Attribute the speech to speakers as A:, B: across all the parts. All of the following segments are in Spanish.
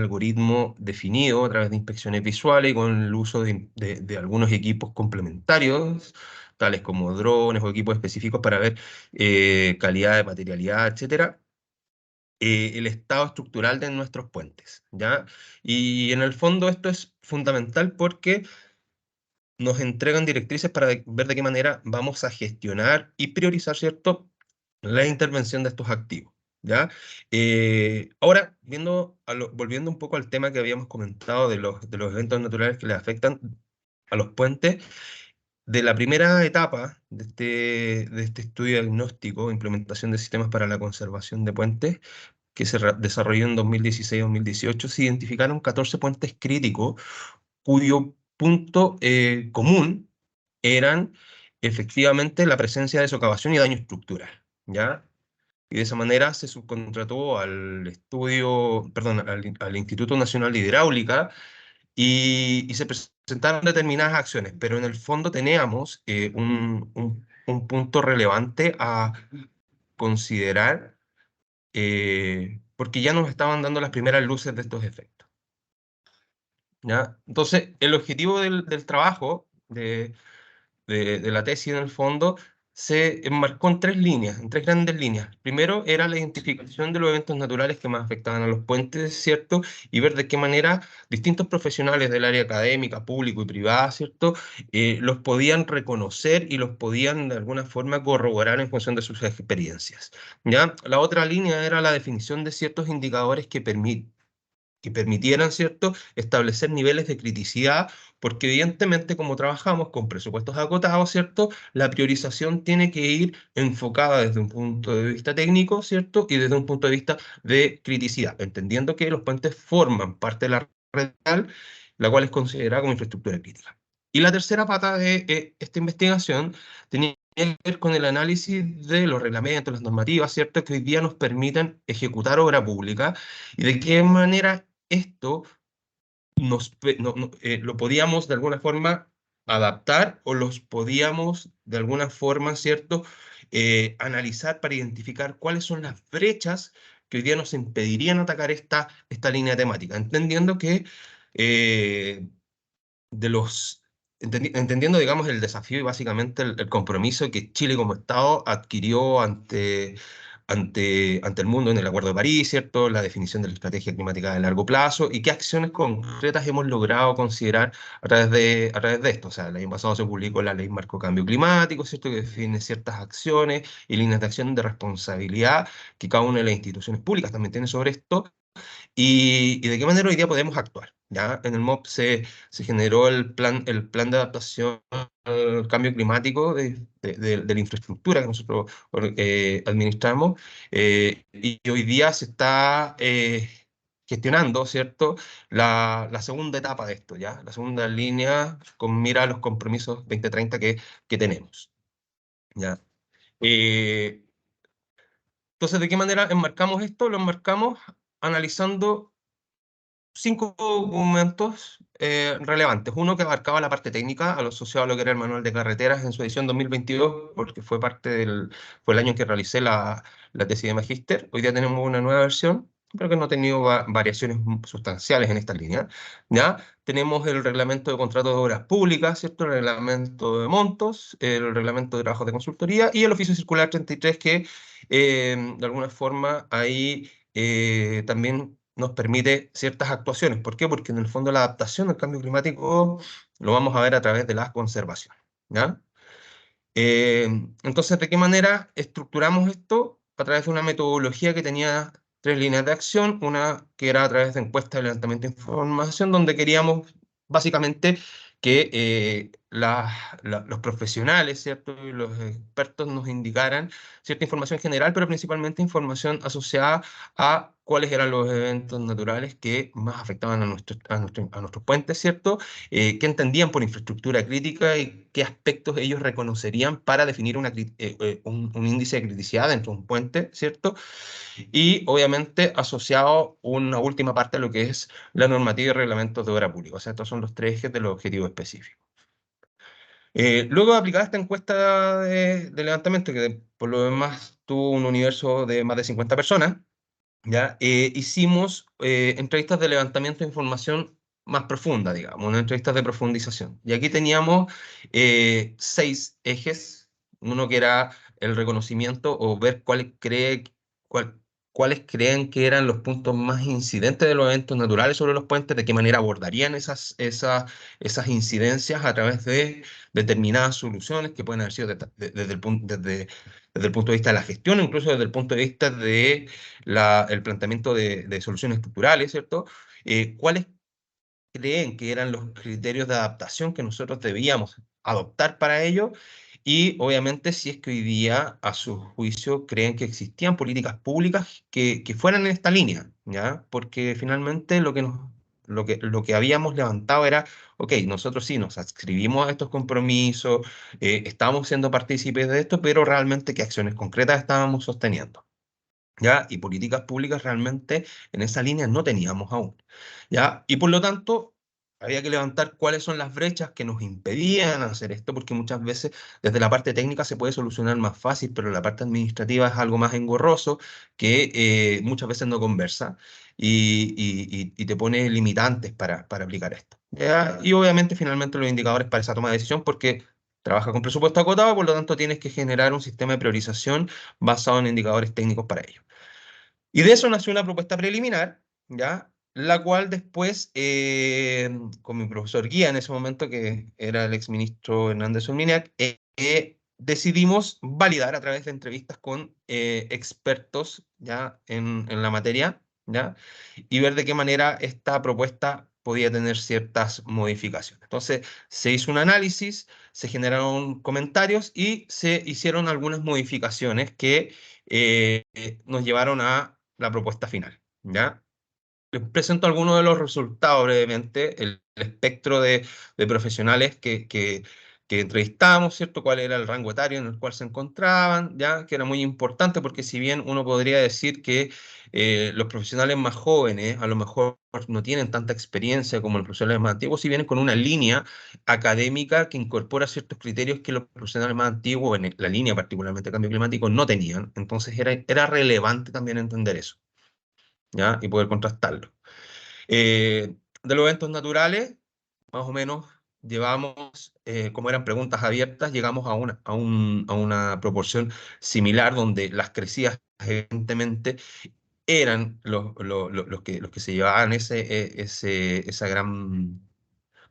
A: algoritmo definido a través de inspecciones visuales y con el uso de algunos equipos complementarios, tales como drones o equipos específicos para ver calidad de materialidad, etcétera, el estado estructural de nuestros puentes, ¿ya? Y en el fondo esto es fundamental porque nos entregan directrices para ver de qué manera vamos a gestionar y priorizar, ¿cierto?, la intervención de estos activos, ¿ya? Ahora, volviendo un poco al tema que habíamos comentado de los eventos naturales que le afectan a los puentes, de la primera etapa de este estudio diagnóstico, implementación de sistemas para la conservación de puentes, que se desarrolló en 2016-2018, se identificaron 14 puentes críticos cuyo punto común eran efectivamente la presencia de socavación y daño estructural, ¿ya? Y de esa manera se subcontrató al estudio, perdón, al Instituto Nacional de Hidráulica y se presentaron determinadas acciones, pero en el fondo teníamos un punto relevante a considerar, porque ya nos estaban dando las primeras luces de estos efectos, ¿ya? Entonces, el objetivo del trabajo de la tesis en el fondo se enmarcó en tres líneas, en tres grandes líneas. Primero era la identificación de los eventos naturales que más afectaban a los puentes, ¿cierto? Y ver de qué manera distintos profesionales del área académica, público y privada, ¿cierto? Los podían reconocer y los podían de alguna forma corroborar en función de sus experiencias, ¿ya? La otra línea era la definición de ciertos indicadores que permitieran, ¿cierto?, establecer niveles de criticidad, porque evidentemente como trabajamos con presupuestos acotados, ¿cierto?, la priorización tiene que ir enfocada desde un punto de vista técnico, ¿cierto?, y desde un punto de vista de criticidad, entendiendo que los puentes forman parte de la red vial, la cual es considerada como infraestructura crítica. Y la tercera pata de esta investigación tenía que ver con el análisis de los reglamentos, las normativas, ¿cierto?, que hoy día nos permiten ejecutar obra pública y de qué manera esto lo podíamos de alguna forma adaptar o los podíamos de alguna forma, ¿cierto?, analizar para identificar cuáles son las brechas que hoy día nos impedirían atacar esta línea temática, entendiendo que eh, de los, entendiendo, digamos, el desafío y básicamente el compromiso que Chile como Estado adquirió ante el mundo en el Acuerdo de París, ¿cierto? La definición de la estrategia climática de largo plazo y qué acciones concretas hemos logrado considerar a través de esto. O sea, el año pasado se publicó la Ley Marco Cambio Climático, ¿cierto? Que define ciertas acciones y líneas de acción de responsabilidad que cada una de las instituciones públicas también tiene sobre esto y de qué manera hoy día podemos actuar. ¿Ya? En el MOP se generó el plan de adaptación al cambio climático de la infraestructura que nosotros administramos, y hoy día se está gestionando, ¿cierto?, la segunda etapa de esto, ¿ya? La segunda línea con mira a los compromisos 2030 que tenemos, ¿ya? Eh, entonces, ¿de qué manera enmarcamos esto? Lo enmarcamos analizando 5 documentos relevantes. Uno que abarcaba la parte técnica, a lo asociado a lo que era el manual de carreteras en su edición 2022, porque fue el año en que realicé la tesis de magíster. Hoy día tenemos una nueva versión, pero que no ha tenido variaciones sustanciales en esta línea. ¿Ya? Tenemos el reglamento de contratos de obras públicas, ¿cierto? El reglamento de montos, el reglamento de trabajos de consultoría y el oficio circular 33 que de alguna forma ahí también nos permite ciertas actuaciones. ¿Por qué? Porque en el fondo la adaptación al cambio climático lo vamos a ver a través de la conservación, ¿ya? Eh, entonces, ¿de qué manera estructuramos esto? A través de una metodología que tenía tres líneas de acción, una que era a través de encuestas de levantamiento de información, donde queríamos básicamente que los profesionales, ¿cierto?, y los expertos nos indicaran cierta información general, pero principalmente información asociada a cuáles eran los eventos naturales que más afectaban a nuestros puentes, ¿cierto? Qué entendían por infraestructura crítica y qué aspectos ellos reconocerían para definir un índice de criticidad dentro de un puente, ¿cierto? Y obviamente asociado una última parte a lo que es la normativa y reglamentos de obra pública. O sea, estos son los tres ejes de los objetivos específicos. Luego de aplicada esta encuesta de levantamiento, que por lo demás tuvo un universo de más de 50 personas, ¿ya? Hicimos entrevistas de levantamiento de información más profunda, digamos, unas entrevistas de profundización. Y aquí teníamos 6 ejes, uno que era el reconocimiento o ver cuál- cuáles creen que eran los puntos más incidentes de los eventos naturales sobre los puentes, de qué manera abordarían esas incidencias a través de determinadas soluciones que pueden haber sido desde el punto de vista de la gestión, incluso desde el punto de vista de el planteamiento de soluciones estructurales, ¿cierto? ¿Cuáles creen que eran los criterios de adaptación que nosotros debíamos adoptar para ello? Y obviamente si es que hoy día, a su juicio, creen que existían políticas públicas que fueran en esta línea, ¿ya? Porque finalmente lo que habíamos levantado era, ok, nosotros sí nos adscribimos a estos compromisos, estábamos siendo partícipes de esto, pero realmente qué acciones concretas estábamos sosteniendo. ¿Ya? Y políticas públicas realmente en esa línea no teníamos aún, ¿ya? Y por lo tanto, había que levantar cuáles son las brechas que nos impedían hacer esto, porque muchas veces desde la parte técnica se puede solucionar más fácil, pero la parte administrativa es algo más engorroso que muchas veces no conversa y te pone limitantes para aplicar esto, ¿ya? Y obviamente finalmente los indicadores para esa toma de decisión, porque trabaja con presupuesto acotado, por lo tanto tienes que generar un sistema de priorización basado en indicadores técnicos para ello. Y de eso nació una propuesta preliminar, ¿ya? La cual después, con mi profesor guía en ese momento, que era el exministro Hernández Solminac, decidimos validar a través de entrevistas con expertos, ¿ya? En la materia, ¿ya? Y ver de qué manera esta propuesta podía tener ciertas modificaciones. Entonces, se hizo un análisis, se generaron comentarios y se hicieron algunas modificaciones que nos llevaron a la propuesta final, ¿ya? Les presento algunos de los resultados brevemente, el espectro de profesionales que entrevistamos, ¿cierto? Cuál era el rango etario en el cual se encontraban, ¿ya? Que era muy importante porque si bien uno podría decir que los profesionales más jóvenes a lo mejor no tienen tanta experiencia como los profesionales más antiguos, si vienen con una línea académica que incorpora ciertos criterios que los profesionales más antiguos, en la línea particularmente de cambio climático, no tenían. Entonces era relevante también entender eso, ¿ya? Y poder contrastarlo. De los eventos naturales, más o menos llevamos, como eran preguntas abiertas, llegamos a una proporción similar donde las crecidas evidentemente eran los que se llevaban esa gran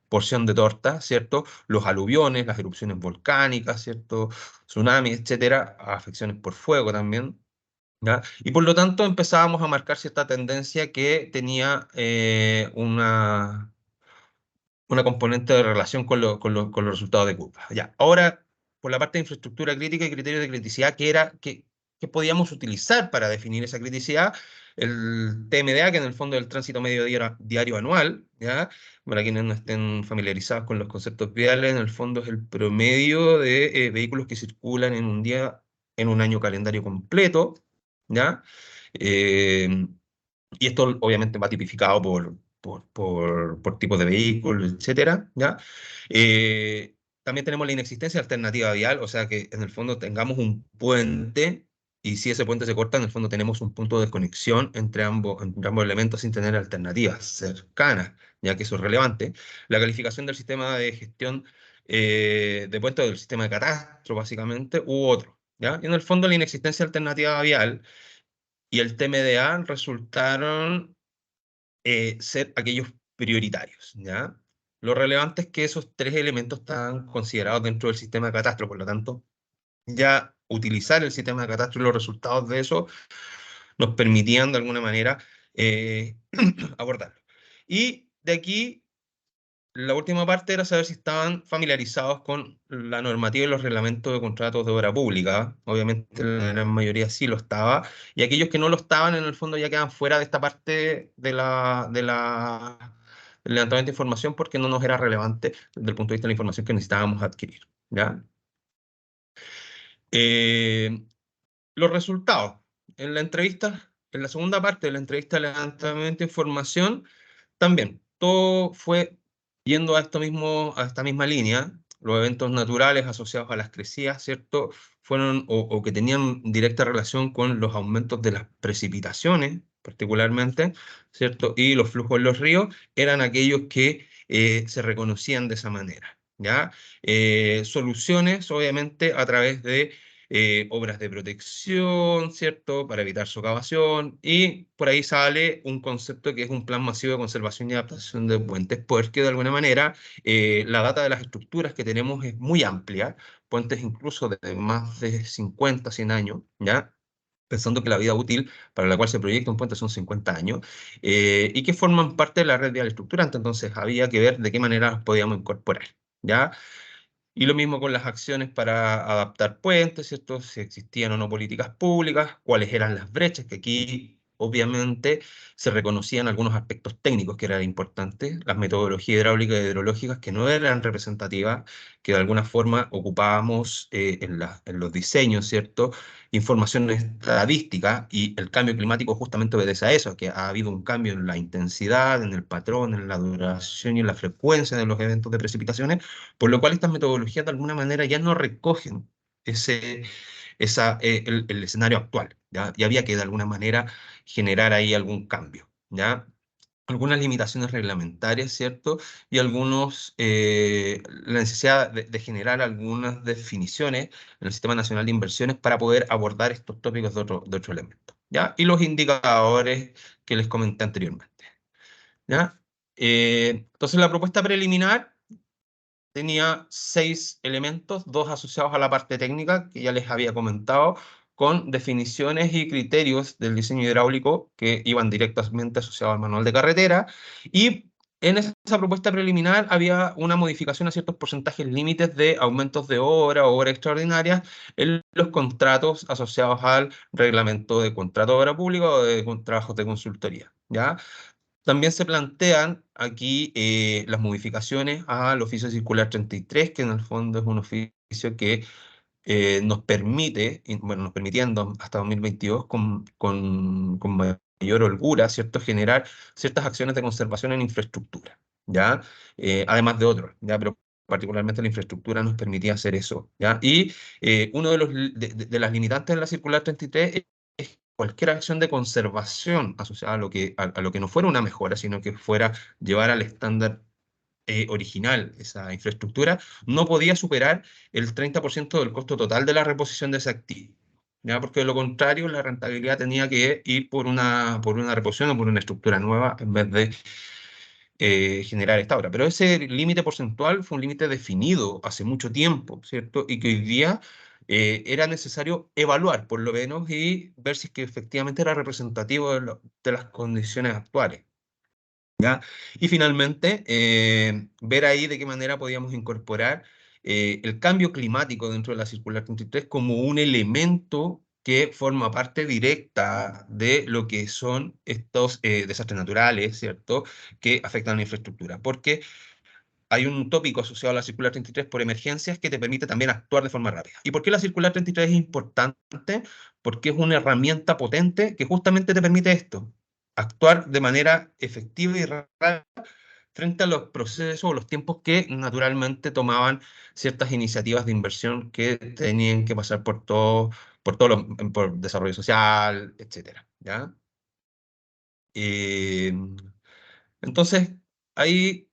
A: porción de torta, ¿cierto? Los aluviones, las erupciones volcánicas, ¿cierto? Tsunamis, etcétera, afecciones por fuego también. ¿Ya? Y por lo tanto empezábamos a marcar cierta tendencia que tenía una componente de relación con los resultados de curva. Ya. Ahora, por la parte de infraestructura crítica y criterios de criticidad, ¿qué podíamos utilizar para definir esa criticidad? El TMDA, que en el fondo es el tránsito medio diario anual, ¿ya? Para quienes no estén familiarizados con los conceptos viales, en el fondo es el promedio de vehículos que circulan en un día, en un año calendario completo, ¿ya? Eh, y esto obviamente va tipificado por tipos de vehículos, etcétera, ¿ya? Eh, También tenemos la inexistencia de alternativa vial, o sea que en el fondo tengamos un puente y si ese puente se corta, en el fondo tenemos un punto de conexión entre ambos elementos sin tener alternativas cercanas, ya que eso es relevante. La calificación del sistema de gestión de puentes del sistema de catastro, básicamente, u otro, ¿ya? Y en el fondo la inexistencia de alternativa vial y el TMDA resultaron ser aquellos prioritarios, ¿ya? Lo relevante es que esos tres elementos están considerados dentro del sistema de catastro, por lo tanto, ya utilizar el sistema de catastro y los resultados de eso nos permitían de alguna manera abordarlo. Y de aquí la última parte era saber si estaban familiarizados con la normativa y los reglamentos de contratos de obra pública. Obviamente la gran mayoría sí lo estaba. Y aquellos que no lo estaban, en el fondo ya quedan fuera de esta parte del levantamiento de información porque no nos era relevante desde el punto de vista de la información que necesitábamos adquirir, ¿ya? Eh, los resultados. En la entrevista, en la segunda parte de la entrevista de levantamiento de información, también, todo fue yendo a esta misma línea. Los eventos naturales asociados a las crecidas, ¿cierto? Fueron o que tenían directa relación con los aumentos de las precipitaciones, particularmente, ¿cierto? Y los flujos en los ríos eran aquellos que se reconocían de esa manera, ¿ya? Soluciones, obviamente, a través de obras de protección, ¿cierto? Para evitar socavación, y por ahí sale un concepto que es un plan masivo de conservación y adaptación de puentes, porque de alguna manera la data de las estructuras que tenemos es muy amplia, puentes incluso de más de 50, 100 años, ¿ya? Pensando que la vida útil para la cual se proyecta un puente son 50 años, y que forman parte de la red vial estructurante. Entonces había que ver de qué manera las podíamos incorporar, ¿ya? Y lo mismo con las acciones para adaptar puentes, ¿cierto? Si existían o no políticas públicas, cuáles eran las brechas, que aquí obviamente se reconocían algunos aspectos técnicos que eran importantes, las metodologías hidráulicas y hidrológicas que no eran representativas, que de alguna forma ocupábamos en los diseños, ¿cierto? Información estadística, y el cambio climático justamente obedece a eso, que ha habido un cambio en la intensidad, en el patrón, en la duración y en la frecuencia de los eventos de precipitaciones, por lo cual estas metodologías de alguna manera ya no recogen ese, el escenario actual, ¿ya? Y había que de alguna manera generar ahí algún cambio, ¿ya? Algunas limitaciones reglamentarias, ¿cierto? Y la necesidad de generar algunas definiciones en el Sistema Nacional de Inversiones para poder abordar estos tópicos de otro elemento, ¿ya? Y los indicadores que les comenté anteriormente, ¿ya? Entonces la propuesta preliminar tenía 6 elementos, dos asociados a la parte técnica, que ya les había comentado, con definiciones y criterios del diseño hidráulico que iban directamente asociados al manual de carretera. Y en esa propuesta preliminar había una modificación a ciertos porcentajes límites de aumentos de obra o obra extraordinaria en los contratos asociados al reglamento de contrato de obra pública o de trabajos de consultoría, ¿ya? También se plantean aquí las modificaciones al oficio circular 33, que en el fondo es un oficio que nos permite, bueno, nos permitiendo hasta 2022 con mayor holgura, ¿cierto?, generar ciertas acciones de conservación en infraestructura, ¿ya? Además de otros, ¿ya? Pero particularmente la infraestructura nos permitía hacer eso, ¿ya? Y uno de las limitantes de la circular 33 es cualquier acción de conservación asociada a lo que no fuera una mejora, sino que fuera llevar al estándar original esa infraestructura, no podía superar el 30% del costo total de la reposición de ese activo, ¿ya? Porque de lo contrario, la rentabilidad tenía que ir por una reposición o por una estructura nueva en vez de generar esta obra. Pero ese límite porcentual fue un límite definido hace mucho tiempo, ¿cierto? Y que hoy día era necesario evaluar, por lo menos, y ver si es que efectivamente era representativo de las condiciones actuales, ¿ya? Y finalmente, ver ahí de qué manera podíamos incorporar el cambio climático dentro de la Circular 33 como un elemento que forma parte directa de lo que son estos desastres naturales, ¿cierto?, que afectan a la infraestructura. Porque hay un tópico asociado a la Circular 33 por emergencias que te permite también actuar de forma rápida. ¿Y por qué la Circular 33 es importante? Porque es una herramienta potente que justamente te permite esto: actuar de manera efectiva y rápida frente a los procesos o los tiempos que naturalmente tomaban ciertas iniciativas de inversión que tenían que pasar por desarrollo social, etcétera, ¿ya? Eh, entonces, ahí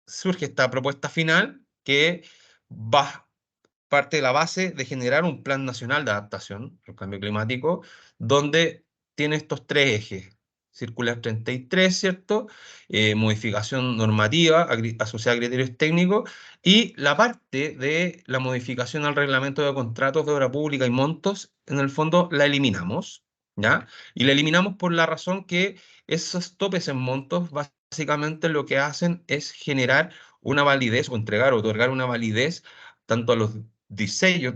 A: surge esta propuesta final que va parte de la base de generar un plan nacional de adaptación al cambio climático, donde tiene estos tres ejes: circular 33, ¿cierto? Modificación normativa asociada a criterios técnicos, y la parte de la modificación al reglamento de contratos de obra pública y montos, en el fondo la eliminamos, ¿ya? Y la eliminamos por la razón que esos topes en montos básicamente lo que hacen es generar una validez, o entregar o otorgar una validez tanto a los diseños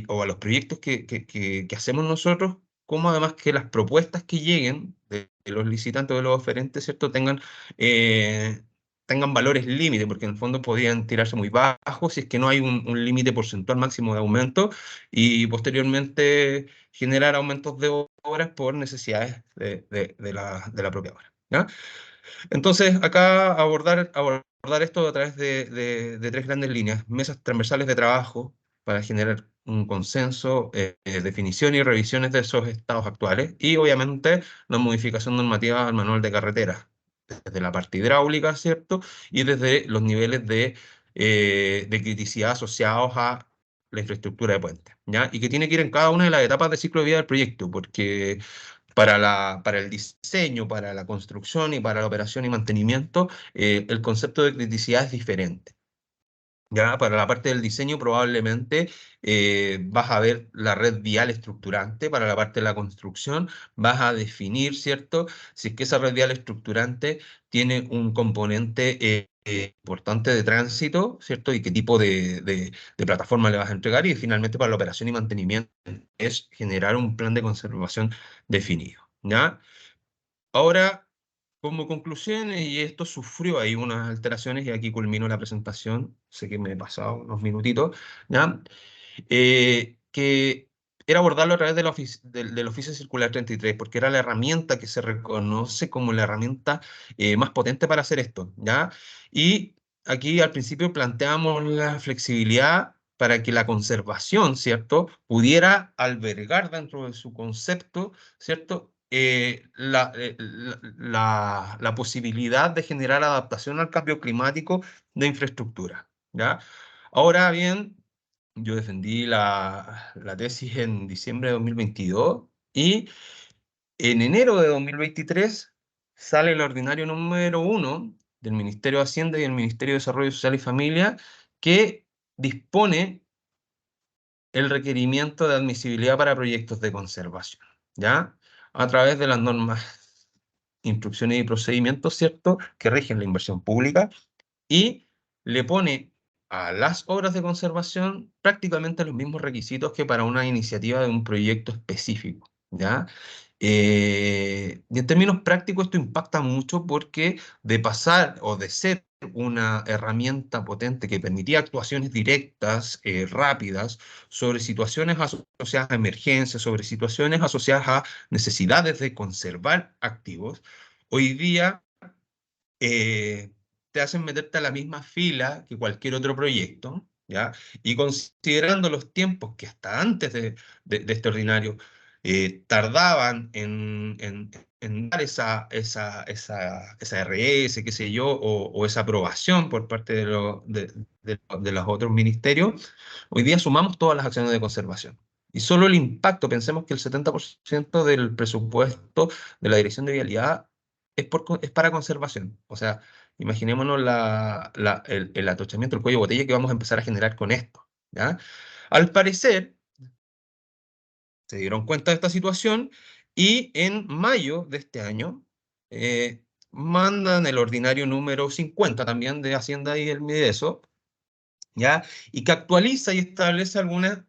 A: o a los proyectos que hacemos nosotros, como además que las propuestas que lleguen de los licitantes o de los oferentes, ¿cierto?, tengan valores límite, porque en el fondo podían tirarse muy bajos si es que no hay un límite porcentual máximo de aumento, y posteriormente generar aumentos de obras por necesidades de la propia obra, ¿ya? Entonces, acá abordar esto a través de tres grandes líneas: mesas transversales de trabajo, para generar un consenso, definición y revisiones de esos estados actuales y obviamente la modificación normativa al manual de carreteras, desde la parte hidráulica, ¿cierto? Y desde los niveles de criticidad asociados a la infraestructura de puentes, ¿ya? Y que tiene que ir en cada una de las etapas de ciclo de vida del proyecto, porque para el diseño, para la construcción y para la operación y mantenimiento, el concepto de criticidad es diferente. Ya, para la parte del diseño probablemente vas a ver la red vial estructurante, para la parte de la construcción vas a definir, ¿cierto? Si es que esa red vial estructurante tiene un componente importante de tránsito, ¿cierto? Y qué tipo de plataforma le vas a entregar. Y finalmente para la operación y mantenimiento es generar un plan de conservación definido, ¿ya? Ahora, como conclusión, y esto sufrió ahí unas alteraciones, y aquí culmino la presentación, sé que me he pasado unos minutitos, ¿ya? Que era abordarlo a través de del oficio circular 33, porque era la herramienta que se reconoce como la herramienta más potente para hacer esto, ¿ya? Y aquí al principio planteamos la flexibilidad para que la conservación, ¿cierto?, pudiera albergar dentro de su concepto, ¿cierto?, la posibilidad de generar adaptación al cambio climático de infraestructura, ¿ya? Ahora bien, yo defendí la tesis en diciembre de 2022 y en enero de 2023 sale el ordinario número 1 del Ministerio de Hacienda y el Ministerio de Desarrollo Social y Familia que dispone el requerimiento de admisibilidad para proyectos de conservación, ¿ya? A través de las normas, instrucciones y procedimientos, ¿cierto?, que rigen la inversión pública y le pone a las obras de conservación prácticamente los mismos requisitos que para una iniciativa de un proyecto específico, ¿ya? Y en términos prácticos esto impacta mucho porque de pasar o de ser una herramienta potente que permitía actuaciones directas, rápidas, sobre situaciones asociadas a emergencias, sobre situaciones asociadas a necesidades de conservar activos, hoy día eh, te hacen meterte a la misma fila que cualquier otro proyecto, ¿ya? Y considerando los tiempos que hasta antes de este ordinario tardaban en dar esa RS, qué sé yo, o esa aprobación por parte de los otros ministerios, hoy día sumamos todas las acciones de conservación. Y solo el impacto, pensemos que el 70% del presupuesto de la Dirección de Vialidad es para conservación. O sea, imaginémonos el atochamiento, el cuello de botella que vamos a empezar a generar con esto, ¿ya? Al parecer, se dieron cuenta de esta situación y en mayo de este año mandan el ordinario número 50 también de Hacienda y el Mideso, ¿ya? Y que actualiza y establece algunas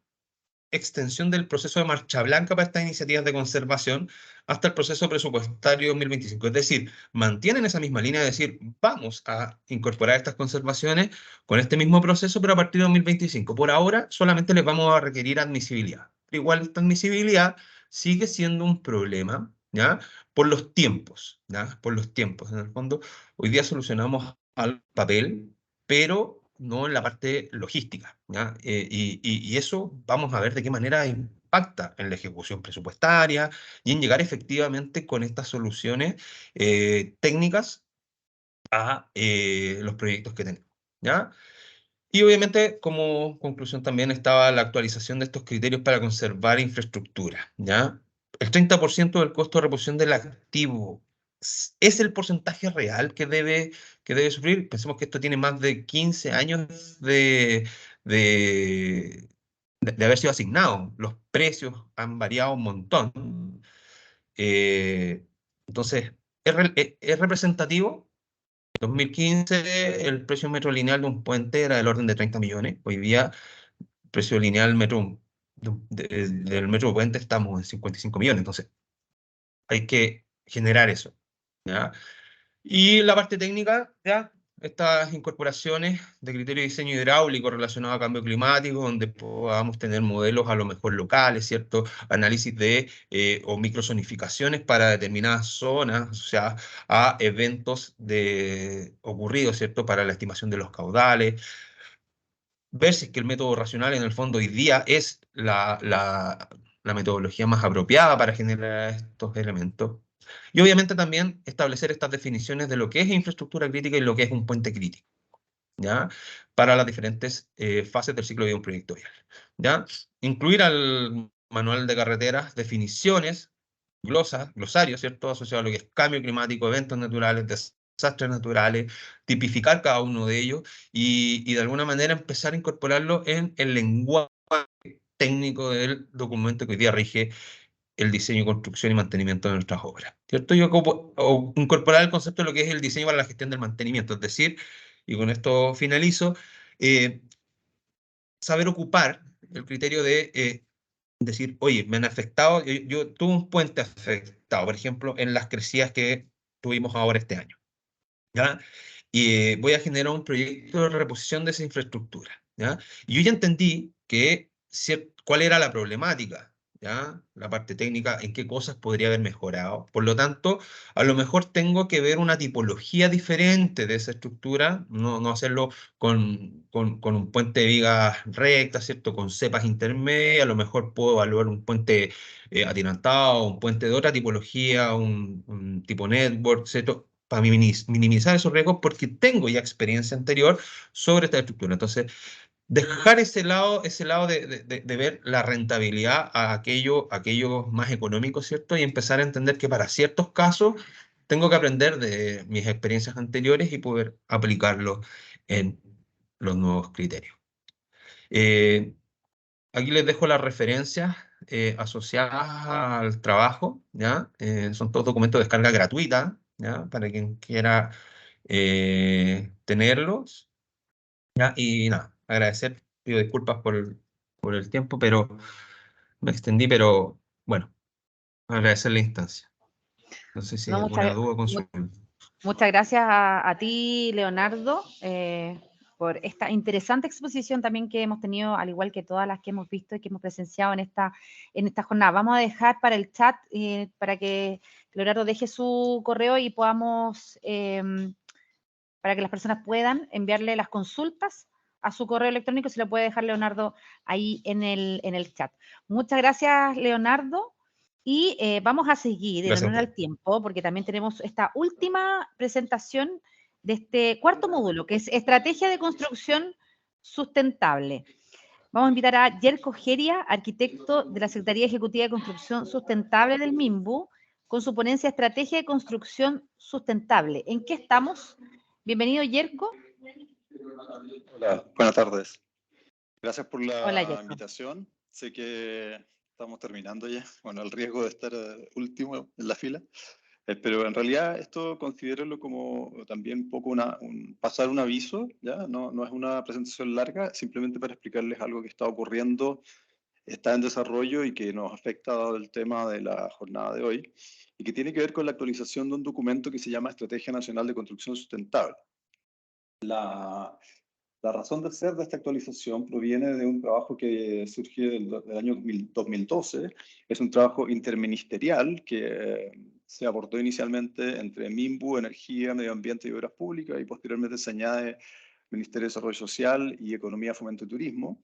A: extensión del proceso de marcha blanca para estas iniciativas de conservación hasta el proceso presupuestario 2025. Es decir, mantienen esa misma línea de decir, vamos a incorporar estas conservaciones con este mismo proceso, pero a partir de 2025. Por ahora, solamente les vamos a requerir admisibilidad. Pero igual esta admisibilidad sigue siendo un problema, ¿ya? Por los tiempos, ¿ya? Por los tiempos. En el fondo, hoy día solucionamos al papel, pero no en la parte logística, ¿ya? Y eso vamos a ver de qué manera impacta en la ejecución presupuestaria y en llegar efectivamente con estas soluciones técnicas a los proyectos que tenemos, ¿ya? Y obviamente, como conclusión también estaba la actualización de estos criterios para conservar infraestructura, ¿ya? El 30% del costo de reposición del activo es el porcentaje real que debe sufrir. Pensemos que esto tiene más de 15 años de, de haber sido asignado. Los precios han variado un montón. Eh, entonces, es representativo. 2015 el precio metro lineal de un puente era del orden de 30 millones. Hoy día, el precio lineal del metro puente estamos en 55 millones. Entonces, hay que generar eso, ¿ya? Y la parte técnica, ya, estas incorporaciones de criterio de diseño hidráulico relacionado a cambio climático, donde podamos tener modelos a lo mejor locales, ¿cierto? Análisis o microzonificaciones para determinadas zonas, o sea, a eventos ocurridos, ¿cierto? Para la estimación de los caudales, ver si es que el método racional en el fondo hoy día es la metodología más apropiada para generar estos elementos. Y obviamente también establecer estas definiciones de lo que es infraestructura crítica y lo que es un puente crítico, ¿ya? Para las diferentes fases del ciclo de vida de un proyecto vial, ¿ya? Incluir al manual de carreteras definiciones, glosarios, ¿cierto? Asociados a lo que es cambio climático, eventos naturales, desastres naturales, tipificar cada uno de ellos y de alguna manera empezar a incorporarlo en el lenguaje técnico del documento que hoy día rige el diseño, construcción y mantenimiento de nuestras obras, ¿cierto? Yo incorporar el concepto de lo que es el diseño para la gestión del mantenimiento, es decir, y con esto finalizo, eh, saber ocupar el criterio de decir, oye, me han afectado, yo tuve un puente afectado, por ejemplo, en las crecidas que tuvimos ahora este año, ¿ya? Y voy a generar un proyecto de reposición de esa infraestructura, ¿ya? Y yo ya entendí que cuál era la problemática, ¿ya? La parte técnica, en qué cosas podría haber mejorado. Por lo tanto, a lo mejor tengo que ver una tipología diferente de esa estructura, no hacerlo con un puente de vigas rectas, ¿cierto? Con cepas intermedias, a lo mejor puedo evaluar un puente atirantado, un puente de otra tipología, un tipo network, ¿cierto? Para minimizar esos riesgos porque tengo ya experiencia anterior sobre esta estructura. Entonces, dejar ese lado de ver la rentabilidad a aquello más económico, ¿cierto? Y empezar a entender que para ciertos casos tengo que aprender de mis experiencias anteriores y poder aplicarlo en los nuevos criterios. Eh, Aquí les dejo las referencias asociadas al trabajo, ¿ya? Son todos documentos de descarga gratuita, ¿ya? Para quien quiera tenerlos, ¿ya? Y nada, agradecer, pido disculpas por el tiempo, pero me extendí, pero bueno, agradecer la instancia. No sé si hay
B: No,
A: alguna duda o consulta.
B: muchas gracias a ti, Leonardo, por esta interesante exposición también que hemos tenido, al igual que todas las que hemos visto y que hemos presenciado en esta jornada. Vamos a dejar para el chat, para que Leonardo deje su correo y podamos, para que las personas puedan enviarle las consultas a su correo electrónico, se lo puede dejar Leonardo ahí en el chat. Muchas gracias, Leonardo. Y vamos a seguir en
A: Gracias a
B: honor
A: usted.
B: al tiempo, porque también tenemos esta última presentación de este cuarto módulo, que es Estrategia de Construcción Sustentable. Vamos a invitar a Yerko Geria, arquitecto de la Secretaría Ejecutiva de Construcción Sustentable del MIMBU, con su ponencia Estrategia de Construcción Sustentable. ¿En qué estamos? Bienvenido, Yerko.
C: Hola, buenas tardes. Gracias por
B: Hola,
C: la
B: Yerko.
C: invitación. Sé que estamos terminando ya, bueno, el riesgo de estar último en la fila, pero en realidad esto considérenlo como también un poco pasar un aviso, ¿ya? No es una presentación larga, simplemente para explicarles algo que está ocurriendo, está en desarrollo y que nos afecta dado el tema de la jornada de hoy, y que tiene que ver con la actualización de un documento que se llama Estrategia Nacional de Construcción Sustentable. La razón de ser de esta actualización proviene de un trabajo que surge del año 2012. Es un trabajo interministerial que se abordó inicialmente entre MIMBU, Energía, Medio Ambiente y Obras Públicas, y posteriormente se añade Ministerio de Desarrollo Social y Economía, Fomento y Turismo.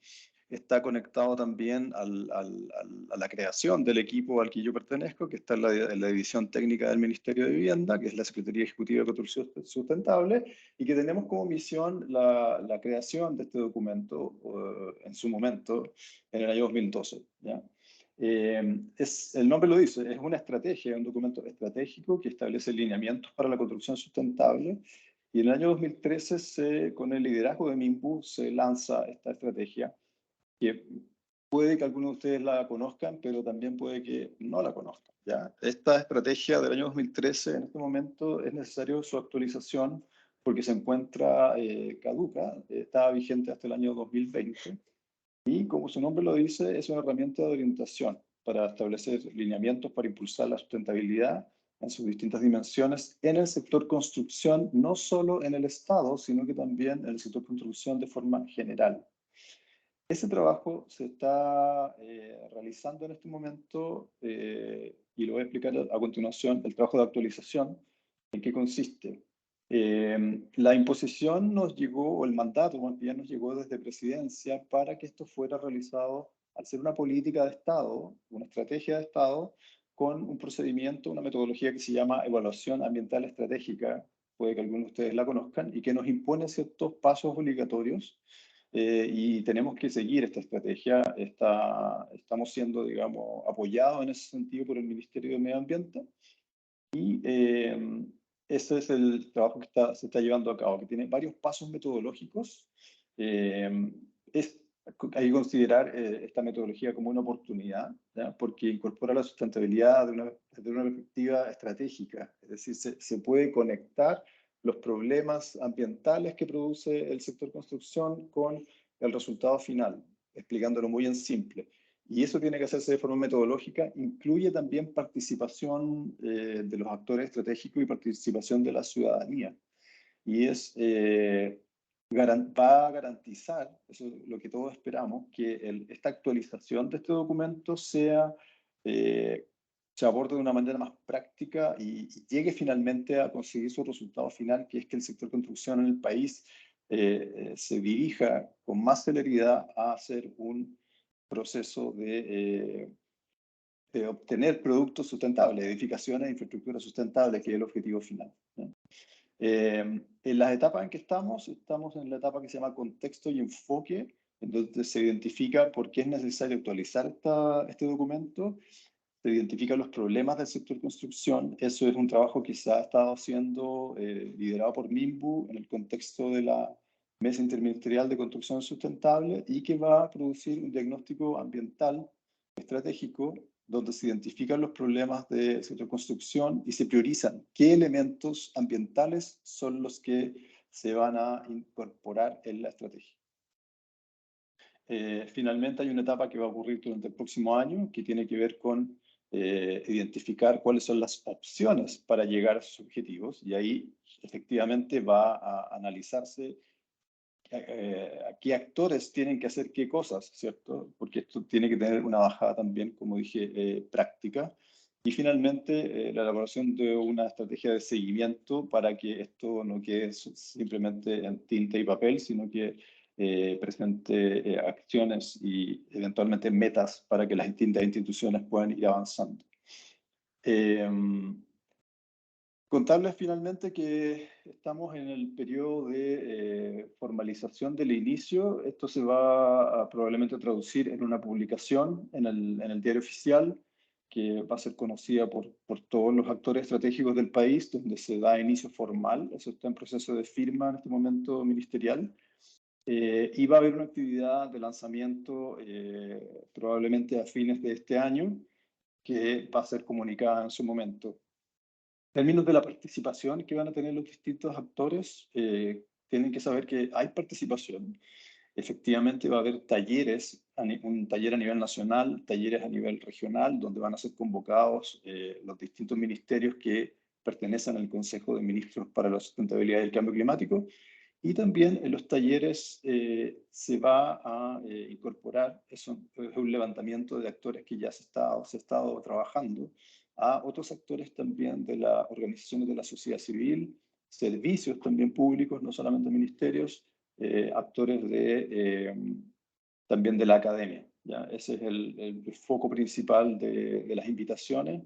C: Está conectado también a la creación del equipo al que yo pertenezco, que está en la división técnica del Ministerio de Vivienda, que es la Secretaría Ejecutiva de Construcción Sustentable, y que tenemos como misión la creación de este documento en su momento, en el año 2012. ¿Ya? El nombre lo dice, es una estrategia, un documento estratégico que establece lineamientos para la construcción sustentable, y en el año 2013, con el liderazgo de MIMBU, se lanza esta estrategia, que puede que algunos de ustedes la conozcan, pero también puede que no la conozcan. ¿Ya? Esta estrategia del año 2013, en este momento, es necesario su actualización porque se encuentra caduca, está vigente hasta el año 2020, y como su nombre lo dice, es una herramienta de orientación para establecer lineamientos para impulsar la sustentabilidad en sus distintas dimensiones en el sector construcción, no solo en el Estado, sino que también en el sector construcción de forma general. Ese trabajo se está realizando en este momento y lo voy a explicar a continuación, el trabajo de actualización. ¿En qué consiste? La imposición nos llegó, o el mandato más bien nos llegó desde Presidencia para que esto fuera realizado al ser una política de Estado, una estrategia de Estado, con un procedimiento, una metodología que se llama evaluación ambiental estratégica, puede que algunos de ustedes la conozcan, y que nos impone ciertos pasos obligatorios, y tenemos que seguir esta estrategia. Estamos siendo, digamos, apoyados en ese sentido por el Ministerio de Medio Ambiente, y ese es el trabajo que se está llevando a cabo, que tiene varios pasos metodológicos. Eh, Hay que considerar esta metodología como una oportunidad, ¿ya? Porque incorpora la sustentabilidad desde una perspectiva estratégica. Es decir, se puede conectar los problemas ambientales que produce el sector construcción con el resultado final, explicándolo muy en simple. Y eso tiene que hacerse de forma metodológica, incluye también participación de los actores estratégicos y participación de la ciudadanía. Y va a garantizar, eso es lo que todos esperamos, que esta actualización de este documento se aborde de una manera más práctica y llegue finalmente a conseguir su resultado final, que es que el sector construcción en el país se dirija con más celeridad a hacer un proceso de obtener productos sustentables, edificaciones e infraestructuras sustentables, que es el objetivo final, ¿no? En las etapas en que estamos en la etapa que se llama contexto y enfoque, en donde se identifica por qué es necesario actualizar este documento, se identifican los problemas del sector construcción. Eso es un trabajo que se ha estado haciendo liderado por MIMBU en el contexto de la Mesa Interministerial de Construcción Sustentable, y que va a producir un diagnóstico ambiental estratégico donde se identifican los problemas del sector construcción y se priorizan qué elementos ambientales son los que se van a incorporar en la estrategia. Finalmente hay una etapa que va a ocurrir durante el próximo año que tiene que ver con identificar cuáles son las opciones para llegar a sus objetivos, y ahí efectivamente va a analizarse a qué actores tienen que hacer qué cosas, ¿cierto? Porque esto tiene que tener una bajada también, como dije, práctica. Y finalmente, la elaboración de una estrategia de seguimiento para que esto no quede simplemente en tinta y papel, sino que presente acciones y eventualmente metas para que las distintas instituciones puedan ir avanzando. Contarles finalmente que estamos en el periodo de formalización del inicio. Esto se va a probablemente traducir en una publicación en el diario oficial, que va a ser conocida por todos los actores estratégicos del país, donde se da inicio formal. Eso está en proceso de firma en este momento ministerial. Y va a haber una actividad de lanzamiento probablemente a fines de este año, que va a ser comunicada en su momento. En términos de la participación que van a tener los distintos actores, tienen que saber que hay participación. Efectivamente va a haber talleres, un taller a nivel nacional, talleres a nivel regional, donde van a ser convocados los distintos ministerios que pertenecen al Consejo de Ministros para la Sustentabilidad y el Cambio Climático. Y también en los talleres se va a incorporar, eso es un levantamiento de actores que ya se ha estado trabajando, a otros actores también de las organizaciones de la sociedad civil, servicios también públicos, no solamente ministerios, actores también de la academia, ¿ya? Ese es el foco principal de las invitaciones,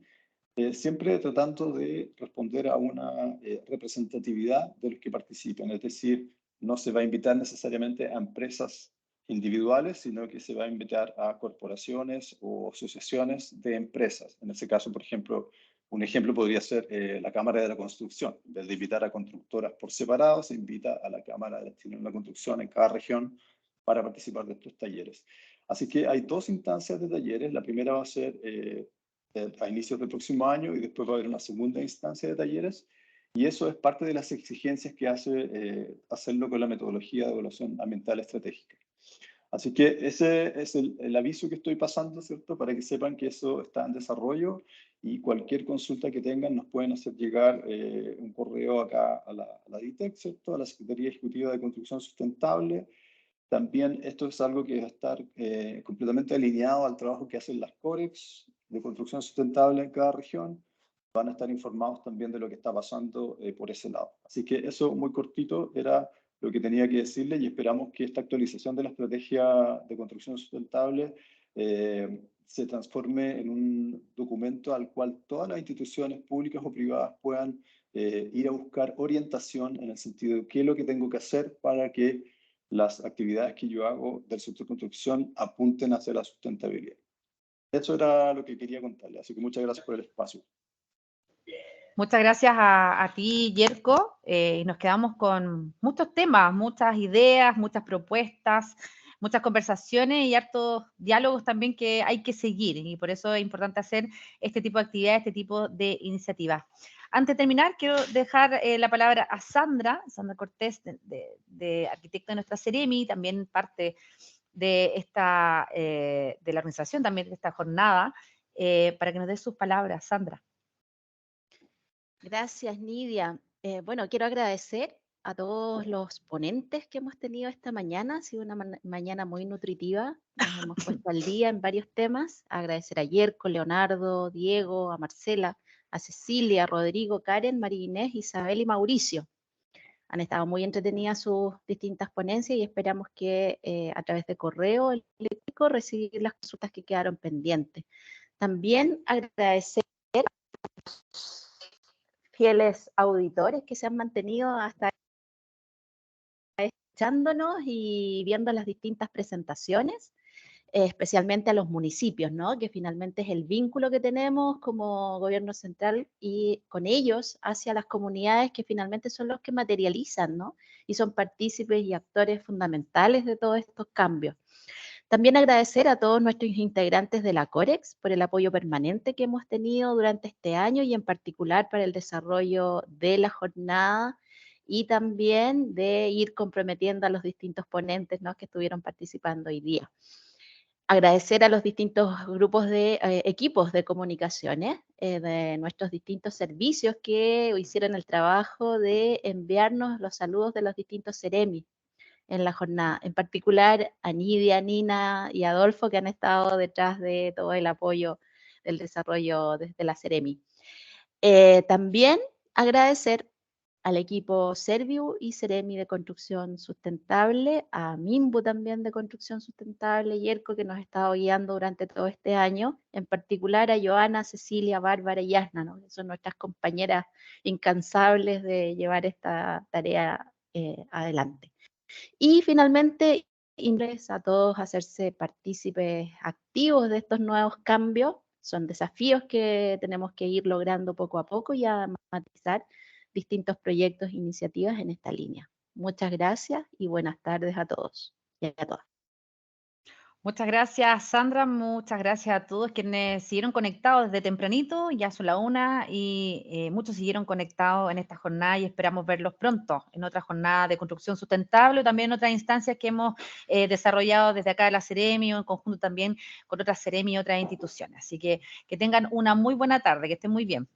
C: siempre tratando de responder a una representatividad de los que participen. Es decir, no se va a invitar necesariamente a empresas individuales, sino que se va a invitar a corporaciones o asociaciones de empresas. En ese caso, por ejemplo, un ejemplo podría ser la Cámara de la Construcción. En vez de invitar a constructoras por separado, se invita a la Cámara de la Construcción en cada región para participar de estos talleres. Así que hay dos instancias de talleres. La primera va a ser a inicios del próximo año, y después va a haber una segunda instancia de talleres, y eso es parte de las exigencias que hace hacerlo con la metodología de evaluación ambiental estratégica. Así que ese es el aviso que estoy pasando, ¿cierto? Para que sepan que eso está en desarrollo, y cualquier consulta que tengan nos pueden hacer llegar un correo acá a la DITEC, ¿cierto? A la Secretaría Ejecutiva de Construcción Sustentable. También esto es algo que va a estar completamente alineado al trabajo que hacen las COREX de construcción sustentable en cada región, van a estar informados también de lo que está pasando por ese lado. Así que eso muy cortito era lo que tenía que decirle y esperamos que esta actualización de la estrategia de construcción sustentable se transforme en un documento al cual todas las instituciones públicas o privadas puedan ir a buscar orientación en el sentido de qué es lo que tengo que hacer para que las actividades que yo hago del sector construcción apunten hacia la sustentabilidad. Eso era lo que quería contarle, así que muchas gracias por el espacio.
B: Muchas gracias a ti, Yerko. Nos quedamos con muchos temas, muchas ideas, muchas propuestas, muchas conversaciones y hartos diálogos también que hay que seguir. Y por eso es importante hacer este tipo de actividades, este tipo de iniciativas. Antes de terminar, quiero dejar la palabra a Sandra Cortés, de arquitecta de nuestra Ceremi, también parte de la organización también de esta jornada, para que nos dé sus palabras. Sandra.
D: Gracias, Nidia. Bueno, quiero agradecer a todos los ponentes que hemos tenido esta mañana. Ha sido una mañana muy nutritiva. Nos hemos puesto al día en varios temas. Agradecer a Yerko, Leonardo, Diego, a Marcela, a Cecilia, Rodrigo, Karen, María Inés, Isabel y Mauricio. Han estado muy entretenidas sus distintas ponencias y esperamos que a través de correo electrónico recibir las consultas que quedaron pendientes. También agradecer fieles auditores que se han mantenido hasta escuchándonos y viendo las distintas presentaciones, especialmente a los municipios, ¿no? Que finalmente es el vínculo que tenemos como gobierno central y con ellos hacia las comunidades que finalmente son los que materializan, ¿no? Y son partícipes y actores fundamentales de todos estos cambios. También agradecer a todos nuestros integrantes de la COREX por el apoyo permanente que hemos tenido durante este año y en particular para el desarrollo de la jornada y también de ir comprometiendo a los distintos ponentes, ¿no?, que estuvieron participando hoy día. Agradecer a los distintos grupos de equipos de comunicaciones de nuestros distintos servicios que hicieron el trabajo de enviarnos los saludos de los distintos Ceremi en la jornada, en particular a Nidia, Nina y Adolfo, que han estado detrás de todo el apoyo del desarrollo desde la Ceremi. También agradecer al equipo Serviu y Ceremi de Construcción Sustentable, a Mimbu también de Construcción Sustentable, Yerko, que nos ha estado guiando durante todo este año, en particular a Joana, Cecilia, Bárbara y Asna, ¿no?, que son nuestras compañeras incansables de llevar esta tarea adelante. Y finalmente, invitarles a todos a hacerse partícipes activos de estos nuevos cambios. Son desafíos que tenemos que ir logrando poco a poco y a matizar distintos proyectos e iniciativas en esta línea. Muchas gracias y buenas tardes a todos y a todas.
B: Muchas gracias, Sandra. Muchas gracias a todos quienes siguieron conectados desde tempranito, ya son la 1, y muchos siguieron conectados en esta jornada y esperamos verlos pronto en otra jornada de construcción sustentable o también en otras instancias que hemos desarrollado desde acá de la Ceremi o en conjunto también con otras Ceremi y otras instituciones. Así que tengan una muy buena tarde, que estén muy bien.